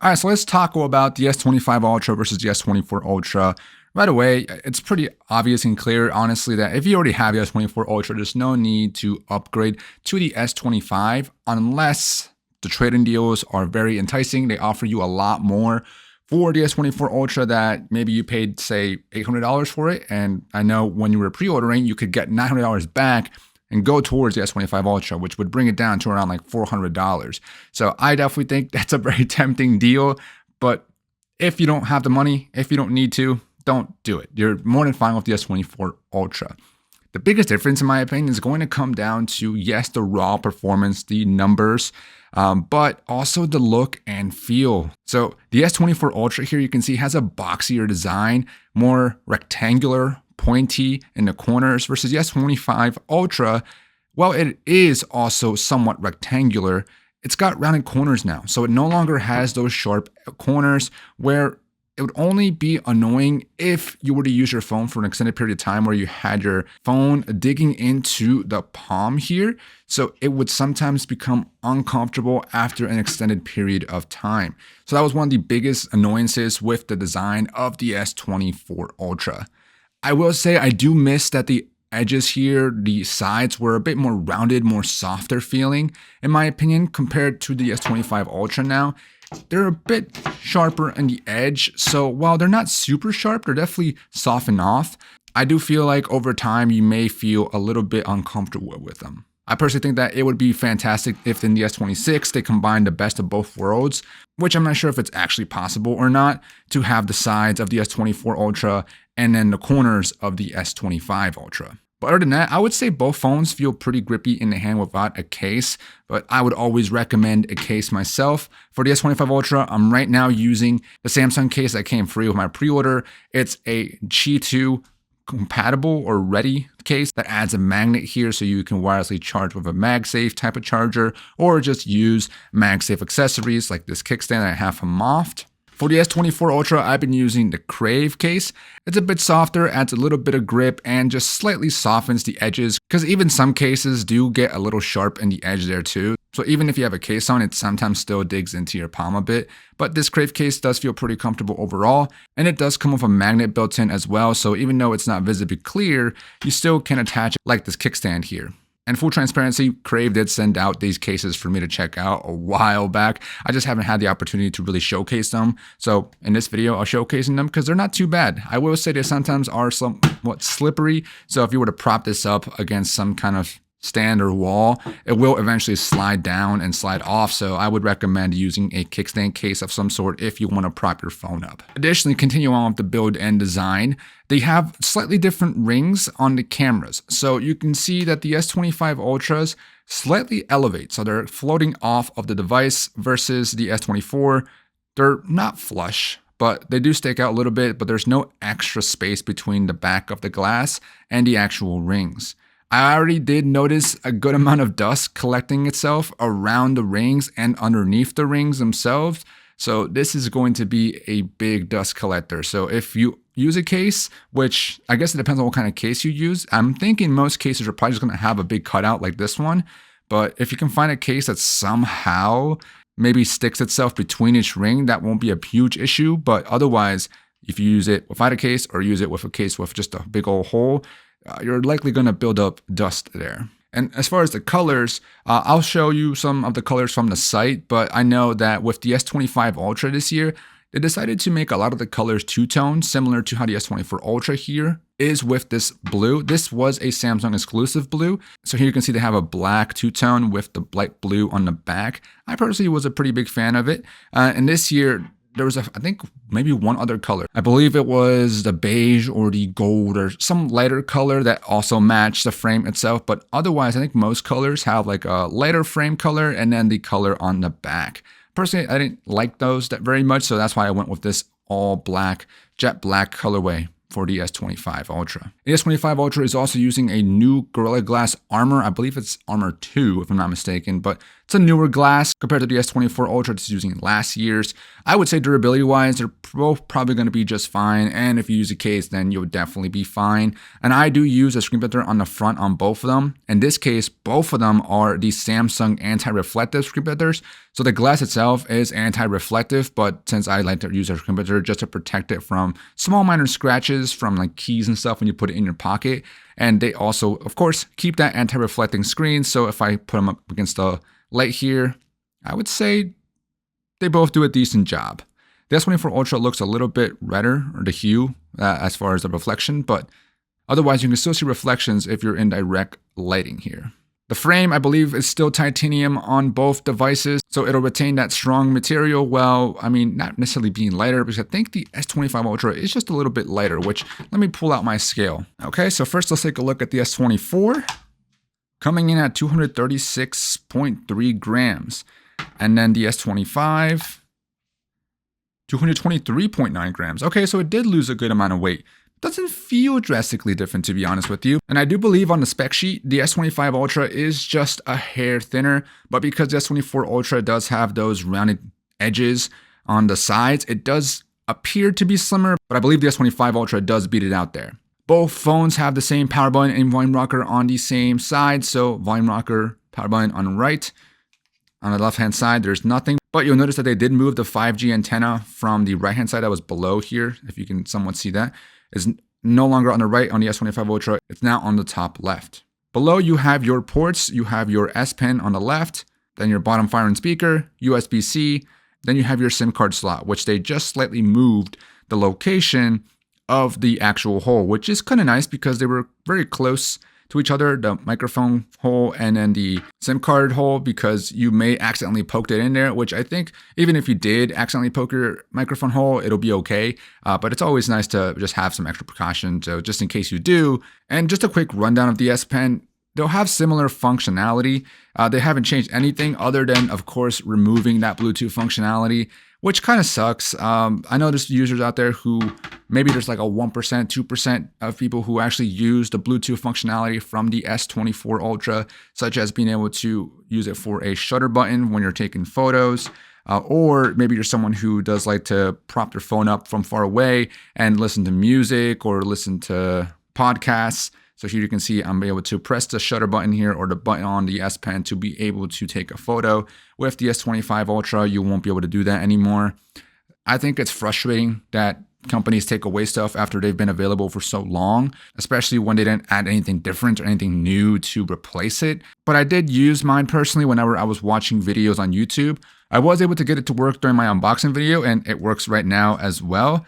All right, so let's talk about the S25 Ultra versus the S24 Ultra. Right away, it's pretty obvious and clear, honestly, that if you already have the S24 Ultra, there's no need to upgrade to the S25 unless the trade-in deals are very enticing. They offer you a lot more for the S24 Ultra that maybe you paid, say, $800 for it. And I know when you were pre-ordering, you could get $900 back and go towards the S25 Ultra, which would bring it down to around like $400. So I definitely think that's a very tempting deal. But if you don't have the money, if you don't need to, don't do it. You're more than fine with the S24 Ultra. The biggest difference, in my opinion, is going to come down to, yes, the raw performance, the numbers, but also the look and feel. So the S24 Ultra here, you can see, has a boxier design, more rectangular, pointy in the corners, versus the S25 Ultra, well, it is also somewhat rectangular. It's got rounded corners now, so it no longer has those sharp corners where it would only be annoying if you were to use your phone for an extended period of time where you had your phone digging into the palm here. So it would sometimes become uncomfortable after an extended period of time. So that was one of the biggest annoyances with the design of the S24 Ultra. I will say I do miss that the edges here, the sides were a bit more rounded, more softer feeling, in my opinion, compared to the S25 Ultra now. They're a bit sharper on the edge, so while they're not super sharp, they're definitely softened off. I do feel like over time you may feel a little bit uncomfortable with them. I personally think that it would be fantastic if in the S26 they combine the best of both worlds, which I'm not sure if it's actually possible or not, to have the sides of the S24 Ultra and then the corners of the S25 Ultra. But other than that, I would say both phones feel pretty grippy in the hand without a case, but I would always recommend a case myself. For the S25 Ultra, I'm right now using the Samsung case that came free with my pre-order. It's a Qi2 compatible or ready case that adds a magnet here so you can wirelessly charge with a MagSafe type of charger, or just use MagSafe accessories like this kickstand that I have from Moft. For the S24 Ultra, I've been using the Crave case. It's a bit softer, adds a little bit of grip, and just slightly softens the edges, because even some cases do get a little sharp in the edge there too. So even if you have a case on, it sometimes still digs into your palm a bit. But this Crave case does feel pretty comfortable overall, and it does come with a magnet built in as well, so even though it's not visibly clear, you still can attach it like this kickstand here. And full transparency, Crave did send out these cases for me to check out a while back. I just haven't had the opportunity to really showcase them. So in this video, I'll showcasing them because they're not too bad. I will say they sometimes are somewhat slippery. So if you were to prop this up against some kind of stand or wall, it will eventually slide down and slide off. So I would recommend using a kickstand case of some sort if you want to prop your phone up. Additionally, continue on with the build and design. They have slightly different rings on the cameras. So you can see that the S25 Ultras slightly elevate. So they're floating off of the device versus the S24. They're not flush, but they do stick out a little bit, but there's no extra space between the back of the glass and the actual rings. I already did notice a good amount of dust collecting itself around the rings and underneath the rings themselves. So this is going to be a big dust collector. So if you use a case, which I guess it depends on what kind of case you use. I'm thinking most cases are probably just going to have a big cutout like this one. But if you can find a case that somehow maybe sticks itself between each ring, that won't be a huge issue. But otherwise, if you use it without a case or use it with a case with just a big old hole, you're likely going to build up dust there. And as far as the colors, I'll show you some of the colors from the site, but I know that with the S25 Ultra this year, they decided to make a lot of the colors two-tone, similar to how the S24 Ultra here is with this blue. This was a Samsung exclusive blue. So here you can see they have a black two-tone with the light blue on the back. I personally was a pretty big fan of it. And this year, there was, I think, maybe one other color. I believe it was the beige or the gold or some lighter color that also matched the frame itself. But otherwise, I think most colors have like a lighter frame color and then the color on the back. Personally, I didn't like those that very much, so that's why I went with this all black, jet black colorway for the S25 Ultra. The S25 Ultra is also using a new Gorilla Glass armor. I believe it's armor 2, if I'm not mistaken, but It's a newer glass compared to the S24 Ultra that's using last year's. I would say durability-wise, they're both probably going to be just fine. And if you use a case, then you'll definitely be fine. And I do use a screen protector on the front on both of them. In this case, both of them are the Samsung anti-reflective screen protectors. So the glass itself is anti-reflective, but since I like to use a screen protector just to protect it from small minor scratches from like keys and stuff when you put it in your pocket. And they also, of course, keep that anti-reflecting screen. So if I put them up against the light here, I would say they both do a decent job. The S24 Ultra looks a little bit redder, or the hue, as far as the reflection, but otherwise you can still see reflections if you're in direct lighting here. The frame, I believe, is still titanium on both devices, so it'll retain that strong material. Well, I mean, not necessarily being lighter, because I think the S25 Ultra is just a little bit lighter, which, let me pull out my scale. Okay, so first let's take a look at the S24, coming in at 236.3 grams. And then the S25, 223.9 grams. Okay, so it did lose a good amount of weight. Doesn't feel drastically different, to be honest with you. And I do believe on the spec sheet, the S25 Ultra is just a hair thinner, but because the S24 Ultra does have those rounded edges on the sides, it does appear to be slimmer, but I believe the S25 Ultra does beat it out there. Both phones have the same power button and volume rocker on the same side, so volume rocker, power button on the right. On the left-hand side, there's nothing, but you'll notice that they did move the 5G antenna from the right-hand side that was below here, if you can somewhat see that. Is no longer on the right on the S25 Ultra, it's now on the top left. Below you have your ports, you have your S Pen on the left, then your bottom firing speaker, USB-C, then you have your SIM card slot, which they just slightly moved the location of the actual hole, which is kind of nice because they were very close to each other, the microphone hole and then the SIM card hole, because you may accidentally poke it in there, which I think even if you did accidentally poke your microphone hole, it'll be okay. But it's always nice to just have some extra precaution, so just in case you do. And just a quick rundown of the S Pen. They'll have similar functionality. They haven't changed anything other than, of course, removing that Bluetooth functionality, which kind of sucks. I know there's users out there who, maybe there's like a 1%, 2% of people who actually use the Bluetooth functionality from the S24 Ultra, such as being able to use it for a shutter button when you're taking photos. Or maybe you're someone who does like to prop their phone up from far away and listen to music or listen to podcasts. So here you can see I'm able to press the shutter button here or the button on the S Pen to be able to take a photo. With the S25 Ultra, you won't be able to do that anymore. I think it's frustrating that companies take away stuff after they've been available for so long, especially when they didn't add anything different or anything new to replace it. But I did use mine personally whenever I was watching videos on YouTube. I was able to get it to work during my unboxing video, and it works right now as well.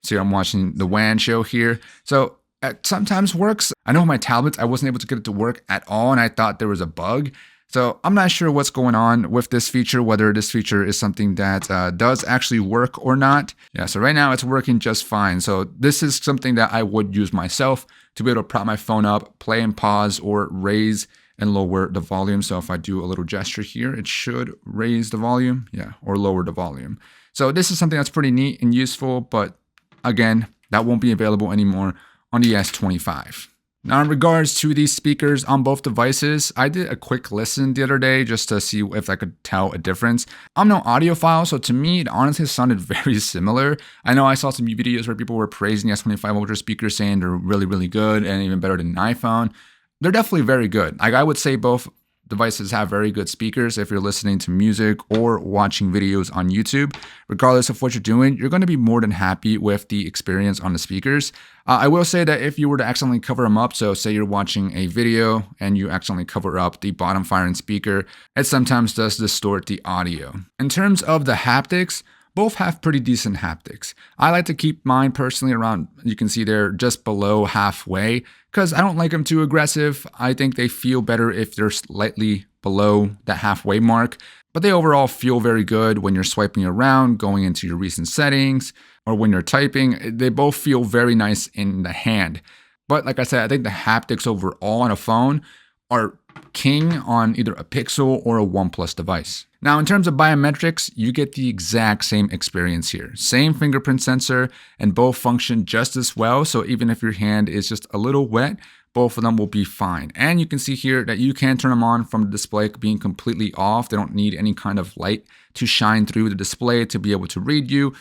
So I'm watching the WAN show here. So it sometimes works. I know with my tablets, I wasn't able to get it to work at all, and I thought there was a bug. So I'm not sure what's going on with this feature, whether this feature is something that does actually work or not. Yeah, so right now it's working just fine. So this is something that I would use myself to be able to prop my phone up, play and pause, or raise and lower the volume. So if I do a little gesture here, it should raise the volume, yeah, or lower the volume. So this is something that's pretty neat and useful, but again, that won't be available anymore on the S25. Now, in regards to these speakers on both devices, I did a quick listen the other day just to see if I could tell a difference. I'm no audiophile, so to me, it honestly sounded very similar. I know I saw some videos where people were praising the S25 Ultra speakers, saying they're really, really good and even better than an iPhone. They're definitely very good. Like, I would say both devices have very good speakers if you're listening to music or watching videos on YouTube. Regardless of what you're doing, you're going to be more than happy with the experience on the speakers. I will say that if you were to accidentally cover them up, so say you're watching a video and you accidentally cover up the bottom firing speaker, it sometimes does distort the audio. In terms of the haptics, both have pretty decent haptics. I like to keep mine personally around, you can see they're just below halfway, because I don't like them too aggressive. I think they feel better if they're slightly below that halfway mark, but they overall feel very good when you're swiping around, going into your recent settings, or when you're typing. They both feel very nice in the hand. But like I said, I think the haptics overall on a phone are king on either a Pixel or a OnePlus device. Now, in terms of biometrics, you get the exact same experience here. Same fingerprint sensor, and both function just as well. So even if your hand is just a little wet, both of them will be fine. And you can see here that you can turn them on from the display being completely off. They don't need any kind of light to shine through the display to be able to read you.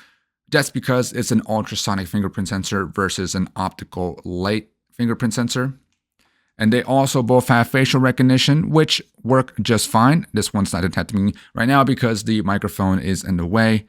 That's because it's an ultrasonic fingerprint sensor versus an optical light fingerprint sensor. And they also both have facial recognition, which work just fine. This one's not detecting me right now because the microphone is in the way.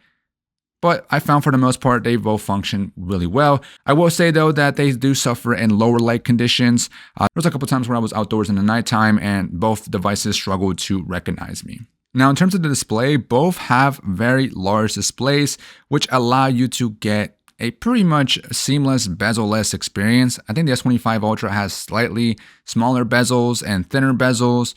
But I found for the most part, they both function really well. I will say though that they do suffer in lower light conditions. There was a couple times where I was outdoors in the nighttime and both devices struggled to recognize me. Now, in terms of the display, both have very large displays, which allow you to get a pretty much seamless bezel-less experience. I think the S25 Ultra has slightly smaller bezels and thinner bezels,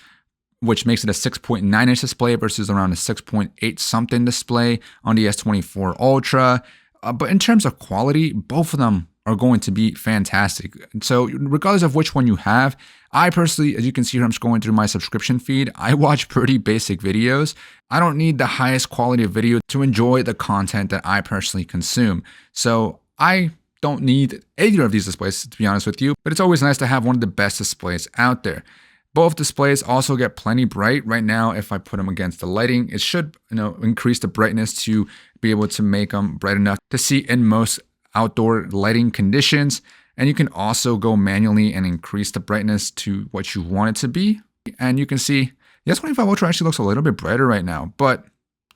which makes it a 6.9-inch display versus around a 6.8 something display on the S24 Ultra. But in terms of quality, both of them are going to be fantastic. So regardless of which one you have, I personally, as you can see here, I'm scrolling through my subscription feed. I watch pretty basic videos. I don't need the highest quality of video to enjoy the content that I personally consume. So I don't need either of these displays, to be honest with you, but it's always nice to have one of the best displays out there. Both displays also get plenty bright. Right now, if I put them against the lighting, it should increase the brightness to be able to make them bright enough to see in most outdoor lighting conditions. And you can also go manually and increase the brightness to what you want it to be. And you can see the S25 Ultra actually looks a little bit brighter right now, but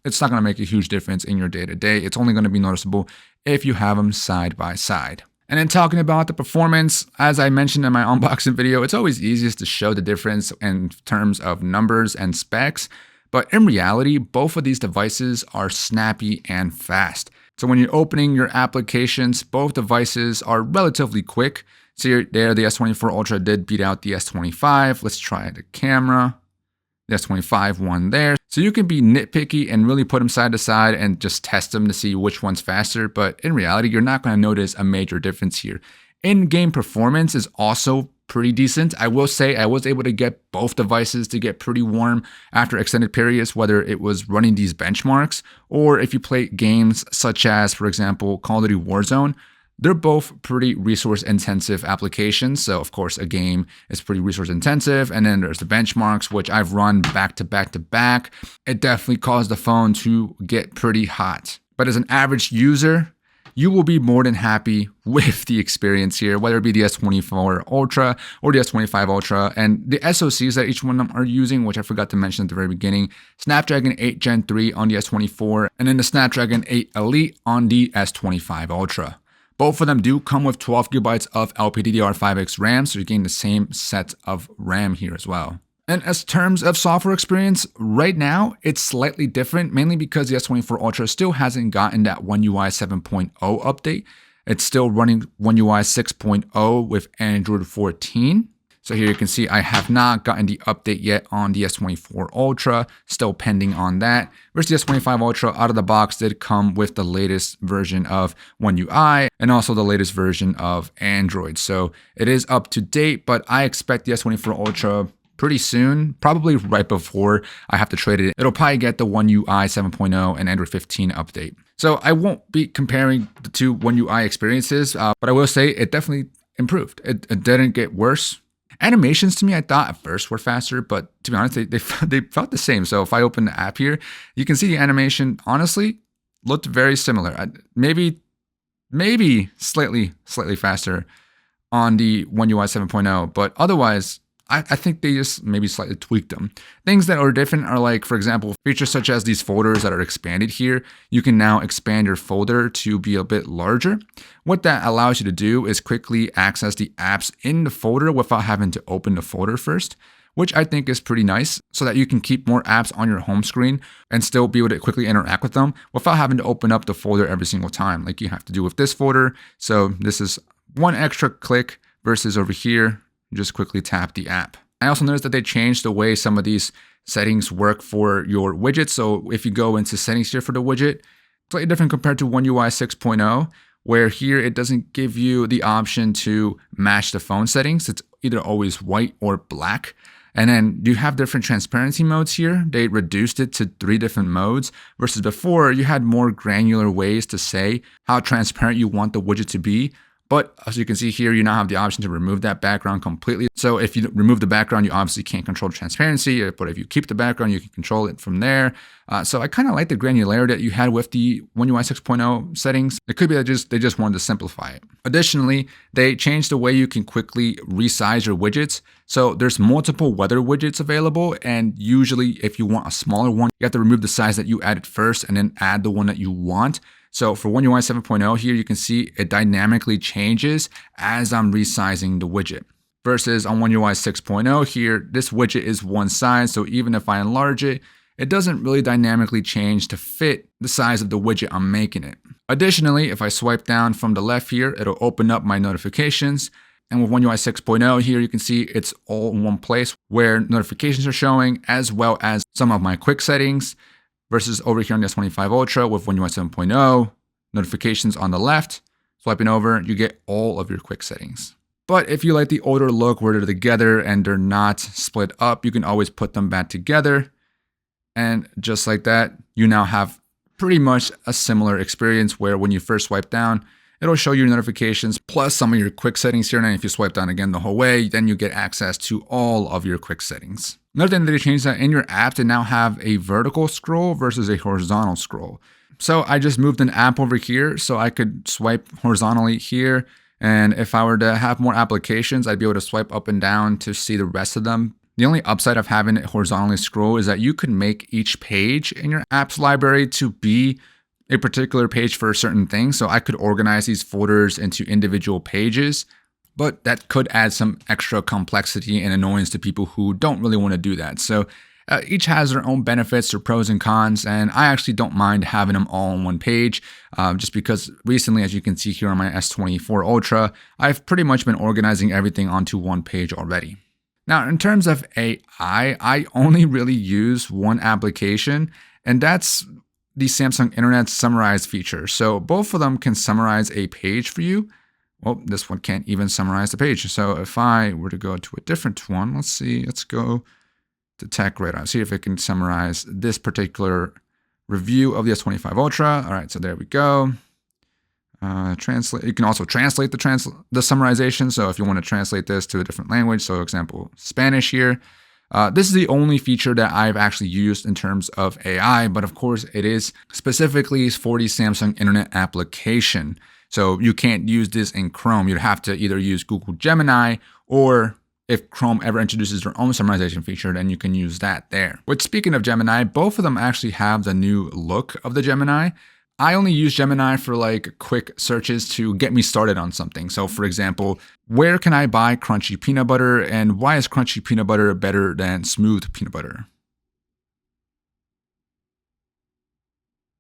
it's not going to make a huge difference in your day-to-day. It's only going to be noticeable if you have them side by side. And then talking about the performance, as I mentioned in my unboxing video, it's always easiest to show the difference in terms of numbers and specs. But in reality, both of these devices are snappy and fast. So when you're opening your applications, both devices are relatively quick. So there, the S24 Ultra did beat out the S25. Let's try the camera. The S25 won there. So you can be nitpicky and really put them side to side and just test them to see which one's faster. But in reality, you're not going to notice a major difference here. In-game performance is also pretty decent. I will say I was able to get both devices to get pretty warm after extended periods, whether it was running these benchmarks or if you play games such as, for example, Call of Duty Warzone. They're both pretty resource intensive applications. So of course a game is pretty resource intensive. And then there's the benchmarks, which I've run back to back to back. It definitely caused the phone to get pretty hot. But as an average user, you will be more than happy with the experience here, whether it be the S24 Ultra or the S25 Ultra. And the SoCs that each one of them are using, which I forgot to mention at the very beginning, Snapdragon 8 Gen 3 on the S24, and then the Snapdragon 8 Elite on the S25 Ultra. Both of them do come with 12 gigabytes of LPDDR5X RAM, so you're getting the same set of RAM here as well. And as terms of software experience, right now, it's slightly different, mainly because the S24 Ultra still hasn't gotten that One UI 7.0 update. It's still running One UI 6.0 with Android 14. So here you can see I have not gotten the update yet on the S24 Ultra, still pending on that. Whereas the S25 Ultra out of the box did come with the latest version of One UI and also the latest version of Android. So it is up to date, but I expect the S24 Ultra pretty soon, probably right before I have to trade it. It'll probably get the One UI 7.0 and Android 15 update. So I won't be comparing the two One UI experiences, but I will say it definitely improved. It didn't get worse. Animations to me, I thought at first were faster, but to be honest, they felt the same. So if I open the app here, you can see the animation honestly looked very similar. Maybe slightly faster on the One UI 7.0, but otherwise, I think they just maybe slightly tweaked them. Things that are different are like, for example, features such as these folders that are expanded here. You can now expand your folder to be a bit larger. What that allows you to do is quickly access the apps in the folder without having to open the folder first, which I think is pretty nice so that you can keep more apps on your home screen and still be able to quickly interact with them without having to open up the folder every single time like you have to do with this folder. So this is one extra click versus over here, you just quickly tap the app. I also noticed that they changed the way some of these settings work for your widget. So if you go into settings here for the widget, slightly different compared to One UI 6.0, where here it doesn't give you the option to match the phone settings. It's either always white or black. And then you have different transparency modes here. They reduced it to 3 different modes versus before you had more granular ways to say how transparent you want the widget to be. But as you can see here, you now have the option to remove that background completely. So if you remove the background, you obviously can't control the transparency, but if you keep the background, you can control it from there. So I kind of like the granularity that you had with the One UI 6.0 settings. It could be that they just wanted to simplify it. Additionally, they changed the way you can quickly resize your widgets. So there's multiple weather widgets available, and usually if you want a smaller one, you have to remove the size that you added first and then add the one that you want. So for One UI 7.0 here, you can see it dynamically changes as I'm resizing the widget. Versus on One UI 6.0 here, this widget is one size, so even if I enlarge it, it doesn't really dynamically change to fit the size of the widget I'm making it. Additionally, if I swipe down from the left here, it'll open up my notifications. And with One UI 6.0 here, you can see it's all in one place where notifications are showing, as well as some of my quick settings. Versus over here on the S25 Ultra with One UI 7.0, notifications on the left, swiping over, you get all of your quick settings. But if you like the older look where they're together and they're not split up, you can always put them back together. And just like that, you now have pretty much a similar experience where when you first swipe down, it'll show you notifications plus some of your quick settings here. And if you swipe down again the whole way, then you get access to all of your quick settings. Another thing that they changed that in your app, they now have a vertical scroll versus a horizontal scroll. So I just moved an app over here so I could swipe horizontally here. And if I were to have more applications, I'd be able to swipe up and down to see the rest of them. The only upside of having it horizontally scroll is that you could make each page in your apps library to be a particular page for a certain thing. So I could organize these folders into individual pages, but that could add some extra complexity and annoyance to people who don't really want to do that. So each has their own benefits, their pros and cons, and I actually don't mind having them all on one page, just because recently, as you can see here on my S24 Ultra, I've pretty much been organizing everything onto one page already. Now, in terms of AI, I only really use one application, and that's the Samsung Internet Summarize feature. So both of them can summarize a page for you. Well, this one can't even summarize the page. So if I were to go to a different one, let's go to Tech Radar. See if it can summarize this particular review of the S25 Ultra. All right, so there we go. Translate. You can also translate the summarization. So if you want to translate this to a different language, so example, Spanish here. This is the only feature that I've actually used in terms of AI, but of course it is specifically for the Samsung Internet application. So you can't use this in Chrome. You'd have to either use Google Gemini, or if Chrome ever introduces their own summarization feature, then you can use that there. But speaking of Gemini, both of them actually have the new look of the Gemini. I only use Gemini for like quick searches to get me started on something. So for example, where can I buy crunchy peanut butter, and why is crunchy peanut butter better than smooth peanut butter?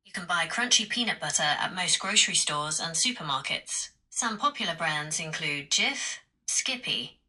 You can buy crunchy peanut butter at most grocery stores and supermarkets. Some popular brands include Jif, Skippy,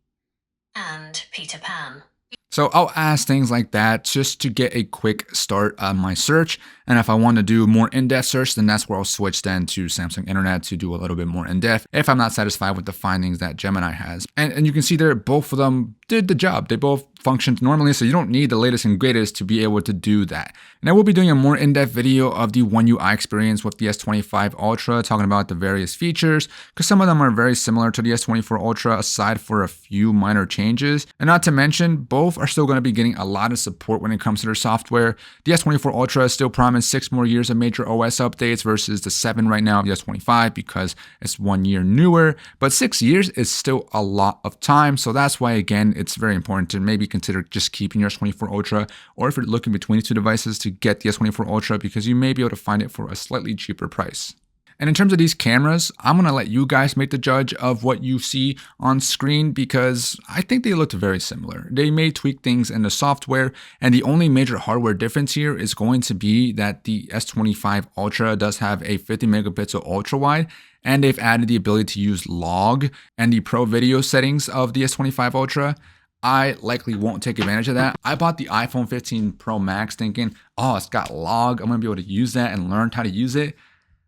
and Peter Pan. So I'll ask things like that just to get a quick start on my search. And if I want to do more in-depth search, then that's where I'll switch then to Samsung Internet to do a little bit more in-depth if I'm not satisfied with the findings that Gemini has. And you can see there, both of them did the job. They both functioned normally, so you don't need the latest and greatest to be able to do that. And I will be doing a more in-depth video of the One UI experience with the S25 Ultra, talking about the various features, because some of them are very similar to the S24 Ultra, aside for a few minor changes. And not to mention, both are still going to be getting a lot of support when it comes to their software. The S24 Ultra is still promised 6 more years of major OS updates versus the 7 right now of the S25 because it's 1 year newer. But 6 years is still a lot of time. So that's why, again, it's very important to maybe consider just keeping your S24 Ultra, or if you're looking between the two devices, to get the S24 Ultra because you may be able to find it for a slightly cheaper price. And in terms of these cameras, I'm going to let you guys make the judge of what you see on screen because I think they looked very similar. They may tweak things in the software, and the only major hardware difference here is going to be that the S25 Ultra does have a 50 megapixel ultra wide, and they've added the ability to use log and the pro video settings of the S25 Ultra. I likely won't take advantage of that. I bought the iPhone 15 Pro Max thinking, oh, it's got log. I'm going to be able to use that and learn how to use it.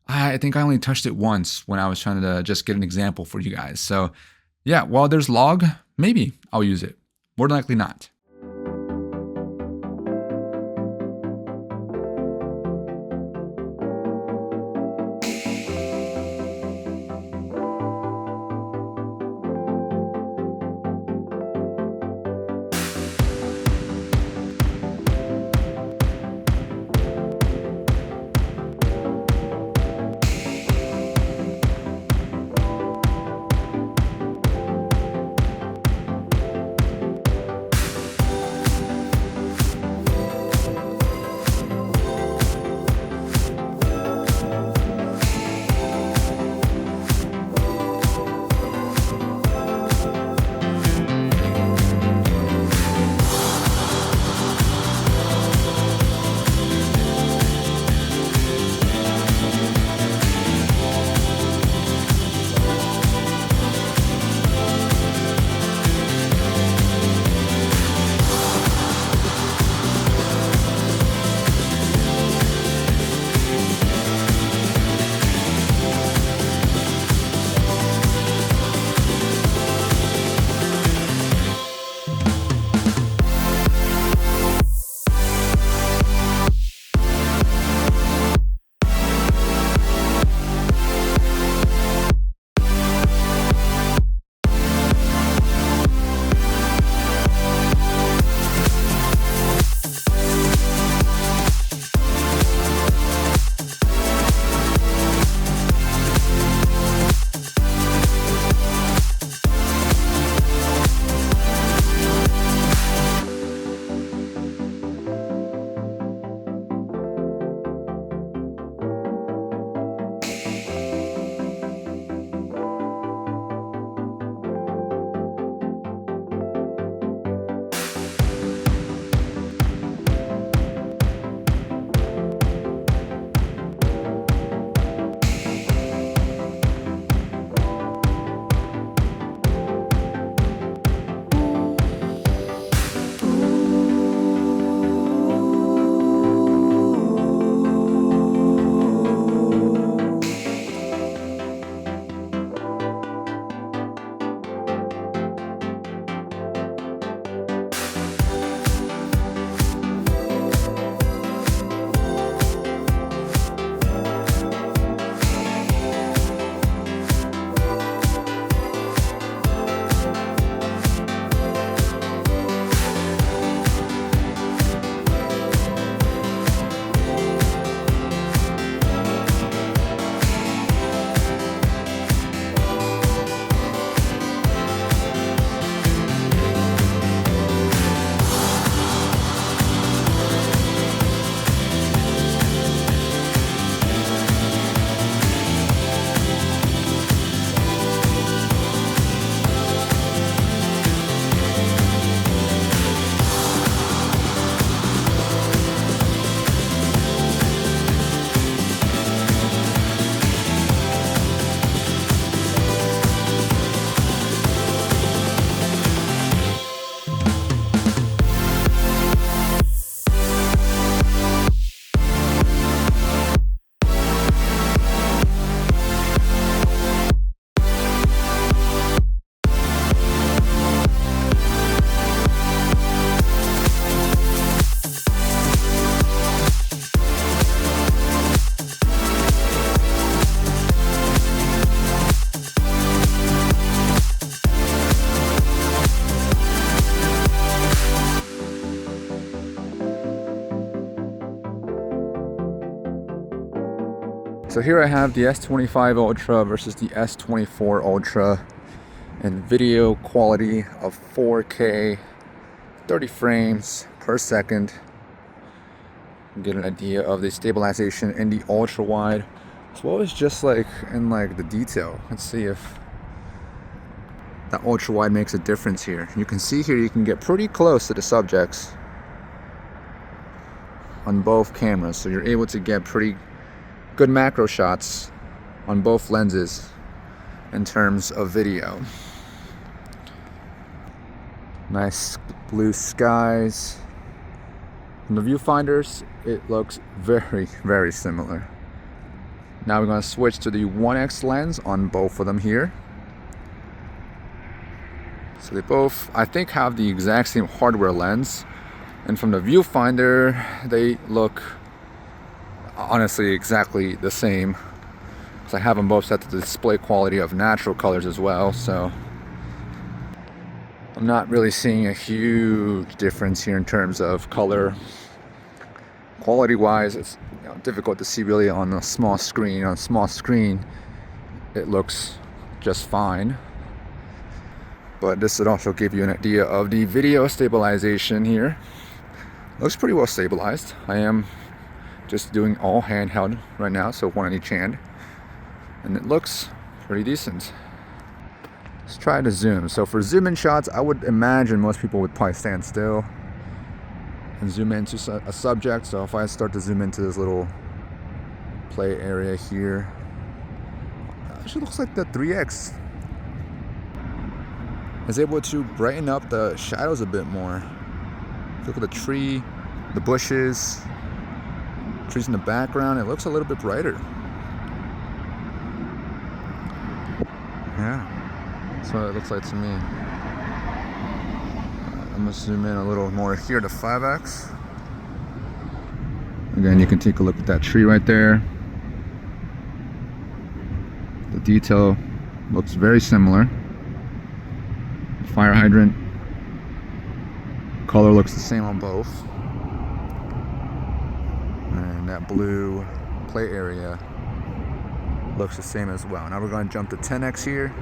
I think I only touched it once when I was trying to just get an example for you guys. So yeah, while there's log, maybe I'll use it. More than likely not. here I have the S25 Ultra versus the S24 Ultra in video quality of 4K, 30 frames per second. Get an idea of the stabilization in the ultra wide, as well as just like in like the detail. Let's see if that ultra wide makes a difference here. You can see here you can get pretty close to the subjects on both cameras, so you're able to get pretty good macro shots on both lenses in terms of video. Nice blue skies. From the viewfinders, it looks very, very similar. Now we're going to switch to the 1x lens on both of them here. So they both, I think, have the exact same hardware lens. And from the viewfinder, they look honestly exactly the same. So I have them both set to the display quality of natural colors as well. So I'm not really seeing a huge difference here in terms of color. Quality wise, it's difficult to see really on a small screen. On a small screen, it looks just fine. But this would also give you an idea of the video stabilization here. Looks pretty well stabilized. I am just doing all handheld right now, so one on each hand. And it looks pretty decent. Let's try to zoom. So for zoom in shots, I would imagine most people would probably stand still and zoom into a subject. So if I start to zoom into this little play area here, actually looks like the 3X is able to brighten up the shadows a bit more. Look at the tree, the bushes, trees in the background. It looks a little bit brighter. Yeah, that's what it looks like to me. I'm gonna zoom in a little more here to 5X. Again, you can take a look at that tree right there. The detail looks very similar. The fire hydrant color looks the same on both. And that blue play area looks the same as well. Now we're going to jump to 10X here.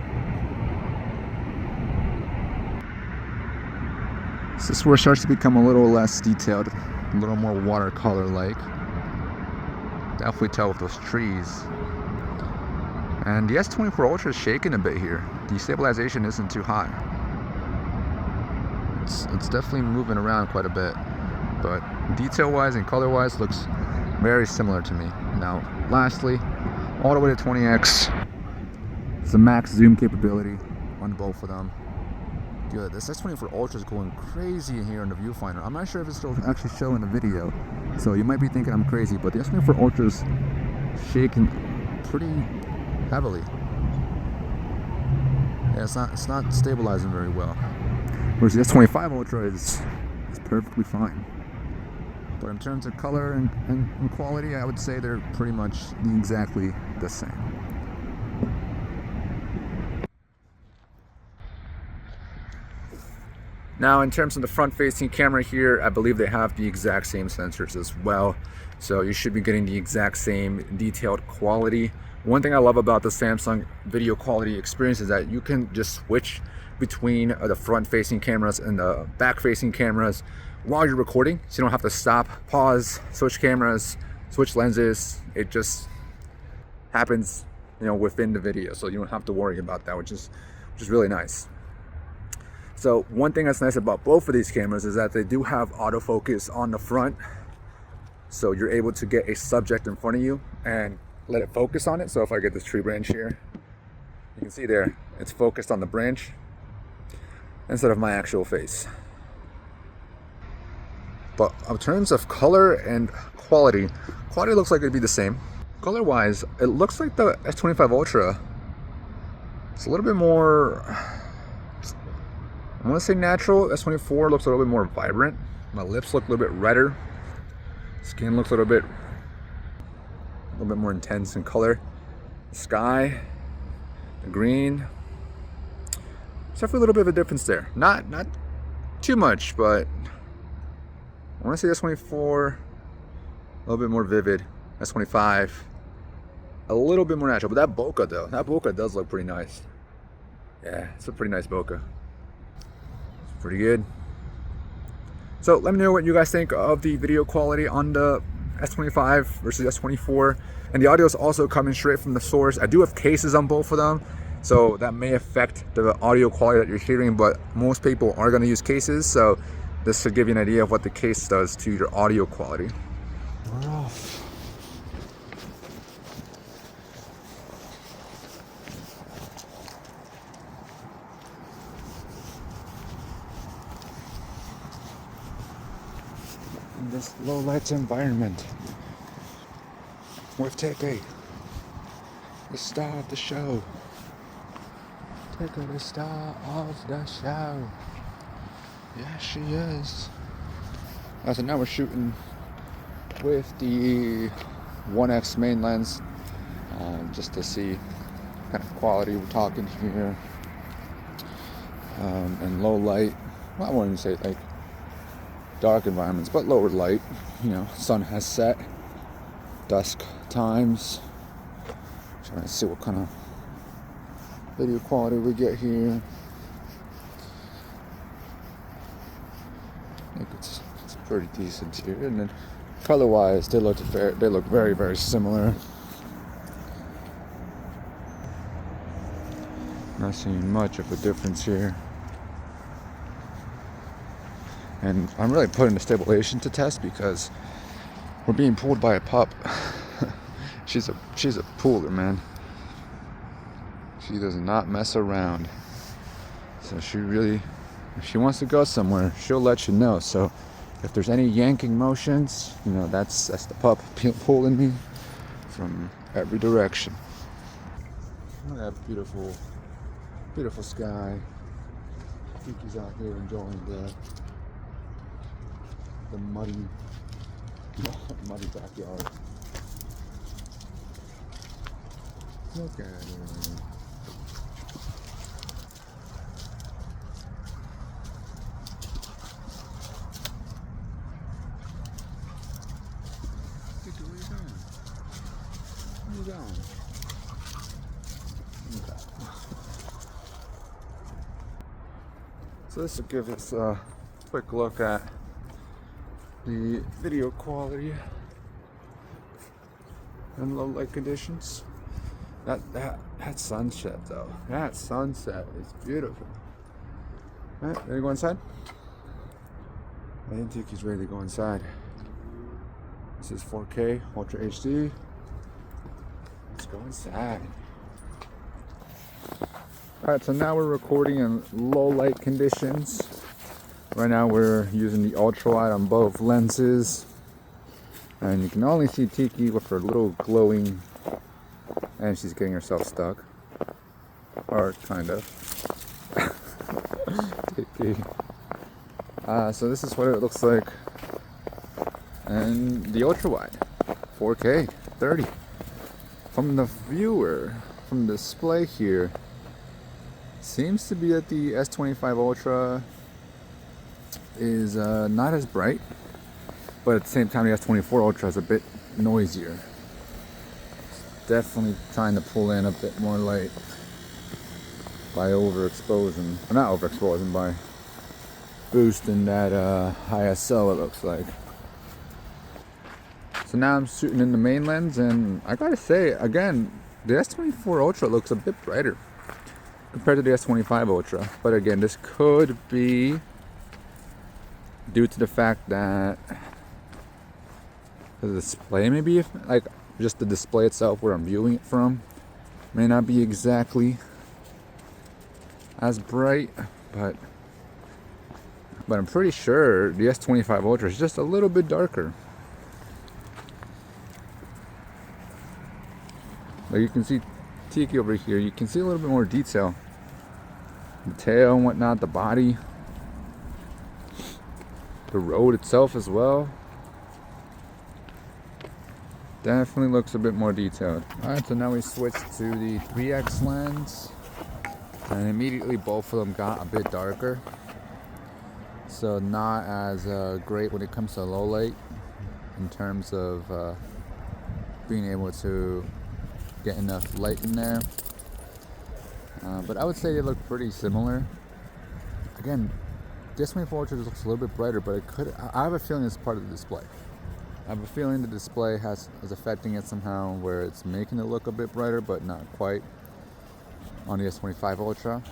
So this is where it starts to become a little less detailed, a little more watercolor like. Definitely tell with those trees. And the S24 Ultra is shaking a bit here. The stabilization isn't too high. It's definitely moving around quite a bit, but detail wise and color wise looks very similar to me. Now lastly, all the way to 20X, it's the max zoom capability on both of them. Good. This S24 Ultra is going crazy in here in the viewfinder. I'm not sure if it's still actually showing the video, so you might be thinking I'm crazy, but the S24 Ultra is shaking pretty heavily. Yeah, it's not stabilizing very well. Whereas the S25 Ultra is perfectly fine. But in terms of color and quality, I would say they're pretty much exactly the same. Now in terms of the front-facing camera here, I believe they have the exact same sensors as well. So you should be getting the exact same detailed quality. One thing I love about the Samsung video quality experience is that you can just switch between the front-facing cameras and the back-facing cameras while you're recording, so you don't have to stop, pause, switch cameras, switch lenses. It just happens, within the video, so you don't have to worry about that, which is really nice. So one thing that's nice about both of these cameras is that they do have autofocus on the front, so you're able to get a subject in front of you and let it focus on it. So if I get this tree branch here, you can see there, it's focused on the branch instead of my actual face. But in terms of color and quality looks like it'd be the same. Color wise, it looks like the S25 Ultra, it's a little bit more, I want to say natural. S24 looks a little bit more vibrant. My lips look a little bit redder. Skin looks a little bit more intense in color. The sky, the green, there's definitely a little bit of a difference there. Not too much, but I want to say S24 a little bit more vivid. S25 a little bit more natural. But that bokeh though, that bokeh does look pretty nice. Yeah, it's a pretty nice bokeh. It's pretty good. So let me know what you guys think of the video quality on the S25 versus S24. And the audio is also coming straight from the source. I do have cases on both of them, so that may affect the audio quality that you're hearing, but most people are going to use cases, so this should give you an idea of what the case does to your audio quality. We're off. In this low lights environment with Tiki, the star of the show. Tiki, the star of the show. Yeah, she is. So now we're shooting with the 1x main lens, just to see what kind of quality we're talking here. And low light, well, I wouldn't say like dark environments, but lower light. You know, sun has set, dusk times. Trying to see what kind of video quality we get here. I think it's pretty decent here, and then color-wise, they look very, very similar. Not seeing much of a difference here. And I'm really putting the stabilization to test because we're being pulled by a pup. she's a puller, man. She does not mess around. So she really, if she wants to go somewhere, she'll let you know. So if there's any yanking motions, you know, that's the pup pulling me from every direction. Look at that beautiful, beautiful sky. Kiki's out here enjoying the muddy backyard. Look at her. Kiki, where you going? Where you going? Okay. So this will give us a quick look at the video quality and low light conditions. That sunset though, that sunset is beautiful. Alright, ready to go inside? I think Tiki's ready to go inside. This is 4K Ultra HD. Let's go inside. Alright, so now we're recording in low light conditions. Right now we're using the ultra wide on both lenses, and you can only see Tiki with her little glowing, and she's getting herself stuck, or kind of. Tiki. So this is what it looks like, and the ultra wide, 4K 30. From the viewer, from the display here, seems to be that the S25 Ultra is not as bright, but at the same time the S24 Ultra is a bit noisier. It's definitely trying to pull in a bit more light by overexposing, or not overexposing, by boosting that ISO, it looks like. So now I'm shooting in the main lens, and I gotta say, again, the S24 Ultra looks a bit brighter compared to the S25 Ultra. But again, this could be due to the fact that the display, maybe, like just the display itself where I'm viewing it from, may not be exactly as bright, but I'm pretty sure the S25 Ultra is just a little bit darker. Like you can see Tiki over here, you can see a little bit more detail. The tail and whatnot, the body, the road itself as well. Definitely looks a bit more detailed. Alright, so now we switch to the 3x lens, and immediately both of them got a bit darker. So not as great when it comes to low light in terms of being able to get enough light in there. But I would say they look pretty similar. Again, the S24 Ultra just looks a little bit brighter, but I have a feeling it's part of the display. I have a feeling the display is affecting it somehow, where it's making it look a bit brighter, but not quite on the S25 Ultra.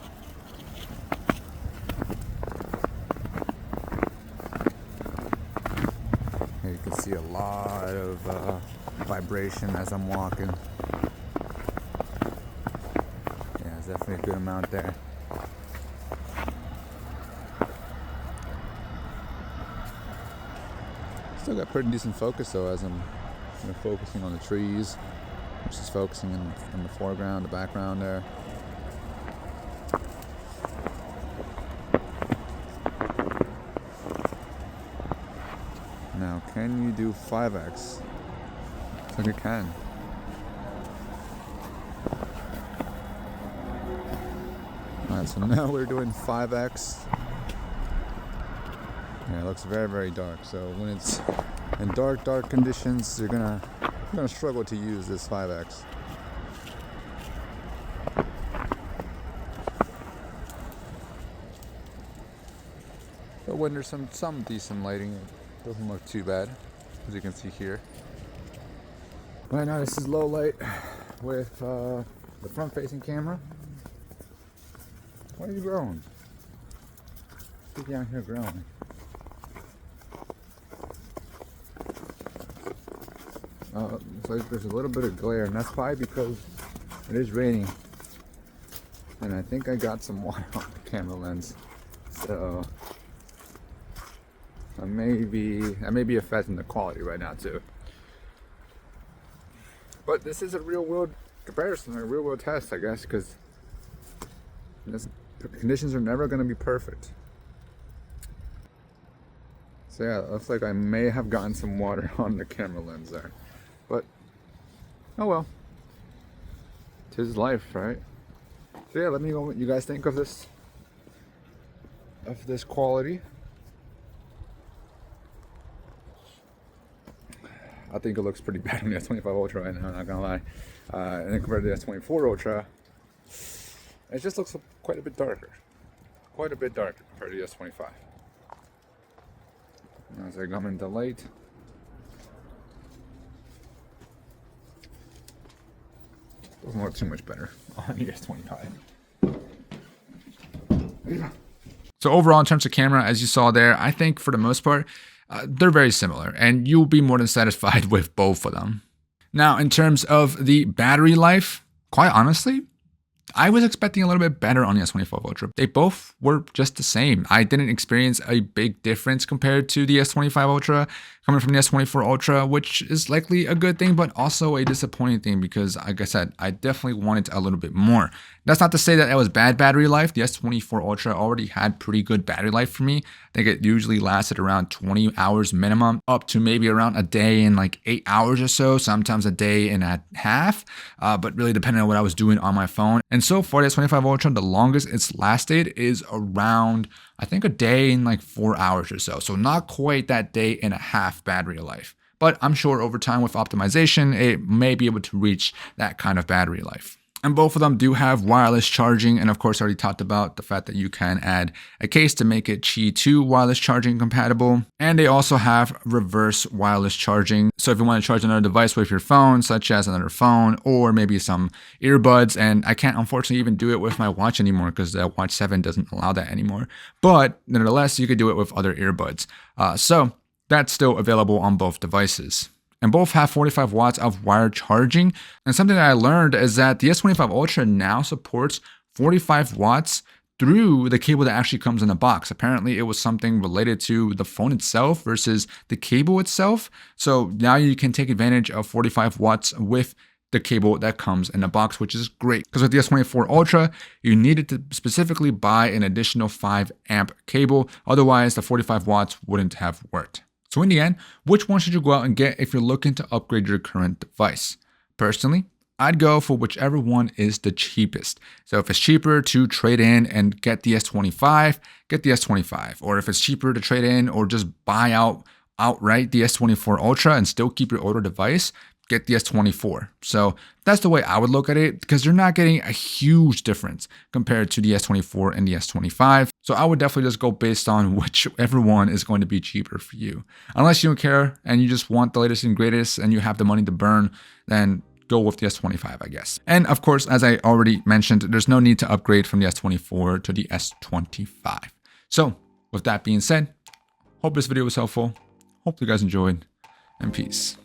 Here you can see a lot of vibration as I'm walking. Yeah, there's definitely a good amount there. Still got pretty decent focus though, as I'm focusing on the trees, which is focusing in the foreground, the background there. Now, can you do 5x? I think it can. Alright, so now we're doing 5x. Yeah, it looks very, very dark. So when it's in dark conditions, you're gonna struggle to use this 5x. But when there's some decent lighting, it doesn't look too bad, as you can see here. Right now, this is low light with the front-facing camera. Why are you growing? Get down here growing. Looks like there's a little bit of glare, and that's probably because it is raining. And I think I got some water on the camera lens, so I may be affecting the quality right now too. But this is a real world comparison, a real world test, I guess, because the conditions are never going to be perfect. So yeah, it looks like I may have gotten some water on the camera lens there. But, oh well. 'Tis life, right? So yeah, let me know what you guys think of this quality. I think it looks pretty bad on the S25 Ultra right now, I'm not gonna lie. And then compared to the S24 Ultra, it just looks quite a bit darker. Quite a bit darker compared to the S25. As I come into light, doesn't look too much better on the S25. So overall, in terms of camera, as you saw there, I think for the most part, they're very similar, and you'll be more than satisfied with both of them. Now, in terms of the battery life, quite honestly, I was expecting a little bit better on the S24 Ultra. They both were just the same. I didn't experience a big difference compared to the S25 Ultra coming from the S24 Ultra, which is likely a good thing, but also a disappointing thing because, like I said, I definitely wanted a little bit more. That's not to say that it was bad battery life. The S24 Ultra already had pretty good battery life for me. I think it usually lasted around 20 hours minimum, up to maybe around a day and like 8 hours or so, sometimes a day and a half, but really depending on what I was doing on my phone. And so far, the S25 Ultra, the longest it's lasted is around, I think, a day and like 4 hours or so. So not quite that day and a half battery life. But I'm sure over time with optimization, it may be able to reach that kind of battery life. And both of them do have wireless charging. And of course, I already talked about the fact that you can add a case to make it Qi 2 wireless charging compatible. And they also have reverse wireless charging. So if you want to charge another device with your phone, such as another phone or maybe some earbuds, and I can't unfortunately even do it with my watch anymore because the Watch 7 doesn't allow that anymore. But nevertheless, you could do it with other earbuds. So that's still available on both devices. And both have 45 watts of wired charging. And something that I learned is that the S25 Ultra now supports 45 watts through the cable that actually comes in the box. Apparently, it was something related to the phone itself versus the cable itself. So now you can take advantage of 45 watts with the cable that comes in the box, which is great. Because with the S24 Ultra, you needed to specifically buy an additional 5 amp cable. Otherwise, the 45 watts wouldn't have worked. So in the end, which one should you go out and get if you're looking to upgrade your current device? Personally, I'd go for whichever one is the cheapest. So if it's cheaper to trade in and get the S25, get the S25. Or if it's cheaper to trade in or just buy outright the S24 Ultra and still keep your older device, get the S24. So that's the way I would look at it, because you're not getting a huge difference compared to the S24 and the S25. So I would definitely just go based on whichever one is going to be cheaper for you. Unless you don't care and you just want the latest and greatest and you have the money to burn, then go with the S25, I guess. And of course, as I already mentioned, there's no need to upgrade from the S24 to the S25. So with that being said, hope this video was helpful. Hope you guys enjoyed, and peace.